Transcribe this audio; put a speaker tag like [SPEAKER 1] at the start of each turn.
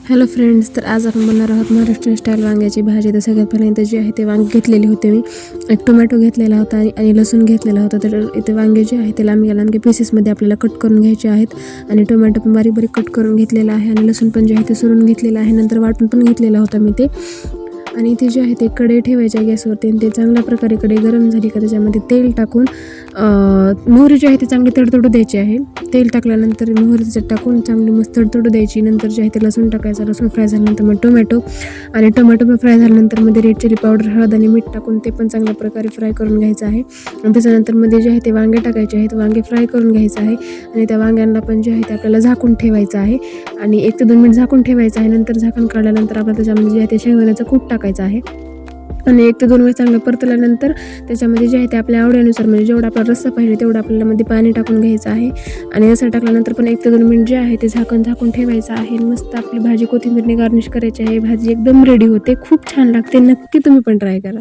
[SPEAKER 1] Hello friends, तर आज आपण बनवणार आहोत महाराष्ट्रीयन स्टाईल वांग्याची भाजी. तर सगळ्यात पहिल्यांदा जे आहे ते वांगे घेतलेले होते मी. एक टोमॅटो घेतलेला होता आणि लसूण घेतलेला होता. तर इथे वांगे जे आहे ते लांबके पीसेसमध्ये आपल्याला कट करून घ्यायचे आहेत. आणि टोमॅटो पण बारीक बारीक कट करून घेतलेला आहे. आणि लसूण पण जे आहे ते सोलून घेतलेलं आहे. नंतर वाटून पण घेतलेला होता मी ते. आणि इथे जे आहे ते कढई ठेवायचे आहे गॅसवरती. आणि ते चांगल्या प्रकारे कढई गरम झाली का त्याच्यामध्ये तेल टाकून मोहरी जी आहे ती चांगली तडतडू द्यायची आहे. तेल टाकल्यानंतर मोहरी त्याच्यात टाकून चांगली मस्त तडतडू द्यायची. नंतर जे आहे ते लसूण टाकायचा. लसूण फ्राय झाल्यानंतर मग टोमॅटो पण फ्राय झाल्यानंतर मध्ये रेड चिली पावडर, हळद आणि मीठ टाकून ते पण चांगल्या प्रकारे फ्राय करून घ्यायचं आहे. आणि त्याच्यानंतर मध्ये जे आहे ते वांगे टाकायचे आहेत. वांगे फ्राय करून घ्यायचं आहे. आणि त्या वांग्यांना पण जे आहे ते आपल्याला झाकून ठेवायचं आहे. आणि 1 ते 2 मिनिट झाकून ठेवायचं आहे. नंतर झाकण काढल्यानंतर आपल्याला त्याच्यामध्ये जे आहे ते शेंगदाण्याचं कूट टाकायचं आहे. आणि 1 ते 2 वेळेस चांगलं परतल्यानंतर त्याच्यामध्ये जे आहे ते आपल्या आवडीनुसार, म्हणजे जेवढा आपला रस्सा पाहिजे तेवढं आपल्याला मध्ये पाणी टाकून घ्यायचं आहे. आणि रस्सा टाकल्यानंतर पण 1 ते 2 मिनिट जे आहे ते झाकून ठेवायचं आहे. मस्त आपली भाजी कोथिंबीरने गार्निश करायची आहे. भाजी एकदम रेडी होते. खूप छान लागते. नक्की तुम्ही पण ट्राय करा.